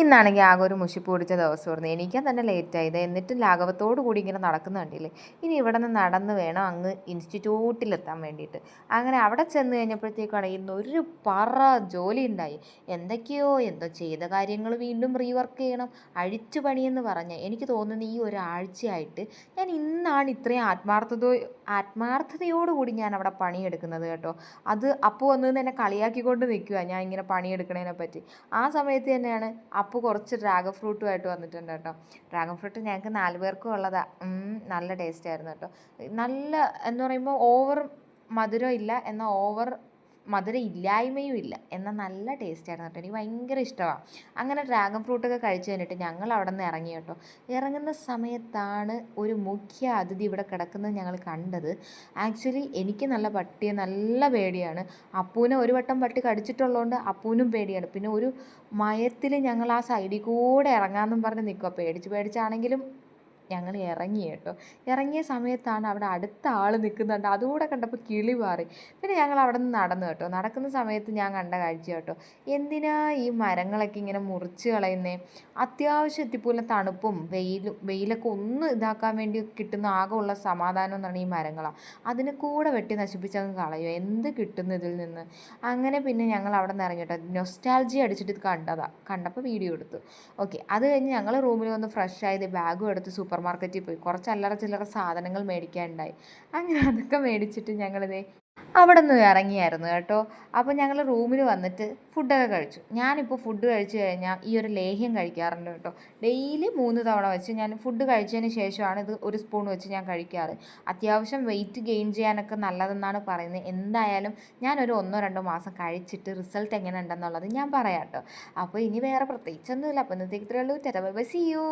ഇന്നാണെങ്കിൽ ആകെ ഒരു മുഷിപ്പ് പിടിച്ച ദിവസമായിരുന്നു. എണീക്കാൻ തന്നെ ലേറ്റായത്. എന്നിട്ടും ലാഘവത്തോടു കൂടി ഇങ്ങനെ നടക്കുന്ന കണ്ടില്ലേ. ഇനി ഇവിടെ നിന്ന് നടന്ന് വേണം അങ്ങ് ഇൻസ്റ്റിറ്റ്യൂട്ടിലെത്താൻ വേണ്ടിയിട്ട്. അങ്ങനെ അവിടെ ചെന്ന് കഴിഞ്ഞപ്പോഴത്തേക്കാണ് ഇന്നൊരു പറ ജോലി ഉണ്ടായി. എന്തോ ചെയ്ത കാര്യങ്ങൾ വീണ്ടും റീവർക്ക് ചെയ്യണം, അഴിച്ചു പണിയെന്ന് പറഞ്ഞ് എനിക്ക് തോന്നുന്നു ഈ ഒരാഴ്ചയായിട്ട് ഞാൻ ഇന്നാണ് ഇത്രയും ആത്മാർത്ഥതയോടുകൂടി ഞാൻ അവിടെ പണിയെടുക്കുന്നത് കേട്ടോ. അത് അപ്പോൾ വന്ന് എന്നെ കളിയാക്കിക്കൊണ്ട് നിൽക്കുക ഞാൻ ഇങ്ങനെ പണിയെടുക്കണതിനെ പറ്റി. ആ സമയത്ത് തന്നെയാണ് അപ്പോൾ കുറച്ച് ഡ്രാഗൺ ഫ്രൂട്ടുമായിട്ട് വന്നിട്ടുണ്ട് കേട്ടോ. ഡ്രാഗൺ ഫ്രൂട്ട് ഞങ്ങൾക്ക് 4 പേർക്കും ഉള്ളതാണ്. നല്ല ടേസ്റ്റ് ആയിരുന്നു കേട്ടോ. നല്ല എന്ന് പറയുമ്പോൾ ഓവർ മധുരം ഇല്ല, എന്നാൽ ഓവർ മധുരം ഇല്ലായ്മയും ഇല്ല, എന്നാൽ നല്ല ടേസ്റ്റ് ആയിരുന്നു കേട്ടോ. എനിക്ക് ഭയങ്കര ഇഷ്ടമാണ്. അങ്ങനെ ഡ്രാഗൺ ഫ്രൂട്ടൊക്കെ കഴിച്ച് കഴിഞ്ഞിട്ട് ഞങ്ങൾ അവിടെ നിന്ന് ഇറങ്ങി കേട്ടോ. ഇറങ്ങുന്ന സമയത്താണ് ഒരു മുഖ്യ അതിഥി ഇവിടെ കിടക്കുന്നത് ഞങ്ങൾ കണ്ടത്. ആക്ച്വലി എനിക്ക് നല്ല പേടിയാണ്. അപ്പൂനെ ഒരു വട്ടം പട്ടി കടിച്ചിട്ടുള്ളതുകൊണ്ട് അപ്പൂനും പേടിയാണ്. പിന്നെ ഒരു മയത്തിൽ ഞങ്ങൾ ആ സൈഡിൽ കൂടെ ഇറങ്ങാമെന്നും പറഞ്ഞ് നിൽക്കുക. പേടിച്ചാണെങ്കിലും ഞങ്ങൾ ഇറങ്ങി കേട്ടോ. ഇറങ്ങിയ സമയത്താണ് അവിടെ അടുത്ത ആൾ നിൽക്കുന്നുണ്ട്. അതുകൂടെ കണ്ടപ്പോൾ കിളി പാറി. പിന്നെ ഞങ്ങൾ അവിടെ നിന്ന് നടന്നു കേട്ടോ. നടക്കുന്ന സമയത്ത് ഞാൻ കണ്ട കാഴ്ച കേട്ടോ, എന്തിനാ ഈ മരങ്ങളൊക്കെ ഇങ്ങനെ മുറിച്ച് കളയുന്നേ? അത്യാവശ്യം എത്തിപ്പോലെ തണുപ്പും വെയിലൊക്കെ ഒന്ന് ഇതാക്കാൻ വേണ്ടി കിട്ടുന്ന ആകെ ഉള്ള സമാധാനം എന്ന് പറഞ്ഞാൽ ഈ മരങ്ങളാണ്. അതിനെ കൂടെ വെട്ടി നശിപ്പിച്ചങ്ങ് കളയുമോ? എന്ത് കിട്ടുന്നു ഇതിൽ നിന്ന്? അങ്ങനെ പിന്നെ ഞങ്ങൾ അവിടെ നിന്ന് ഇറങ്ങി കേട്ടോ. നൊസ്റ്റാൾജി അടിച്ചിട്ട് ഇത് കണ്ടപ്പോൾ വീഡിയോ എടുത്തു. ഓക്കെ, അത് കഴിഞ്ഞ് ഞങ്ങൾ റൂമിൽ വന്ന് ഫ്രഷ് ആയത് ബാഗും എടുത്ത് സൂപ്പർ മാർക്കറ്റിൽ പോയി കുറച്ച് അല്ലറ ചില്ലറ സാധനങ്ങൾ മേടിക്കാനുണ്ടായി. അങ്ങനെ അതൊക്കെ മേടിച്ചിട്ട് ഞങ്ങളിതേ അവിടെ നിന്ന് ഇറങ്ങിയായിരുന്നു കേട്ടോ. അപ്പോൾ ഞങ്ങൾ റൂമിൽ വന്നിട്ട് ഫുഡൊക്കെ കഴിച്ചു. ഞാനിപ്പോൾ ഫുഡ് കഴിച്ചു കഴിഞ്ഞാൽ ഈ ഒരു ലേഹ്യം കഴിക്കാറുണ്ട് കേട്ടോ. ഡെയിലി 3 തവണ വെച്ച് ഞാൻ ഫുഡ് കഴിച്ചതിന് ശേഷമാണ് ഇത് ഒരു സ്പൂൺ വെച്ച് ഞാൻ കഴിക്കാറ്. അത്യാവശ്യം വെയിറ്റ് ഗെയിൻ ചെയ്യാനൊക്കെ നല്ലതെന്നാണ് പറയുന്നത്. എന്തായാലും ഞാനൊരു 1-2 മാസം കഴിച്ചിട്ട് റിസൾട്ട് എങ്ങനെ ഉണ്ടെന്നുള്ളത് ഞാൻ പറയാം കേട്ടോ. അപ്പോൾ ഇനി വേറെ പ്രത്യേകിച്ചൊന്നുമില്ല. അപ്പോൾ ഇന്നത്തേക്ക് ഇത്രയേ ഉള്ളൂ. Tata bye bye, see U.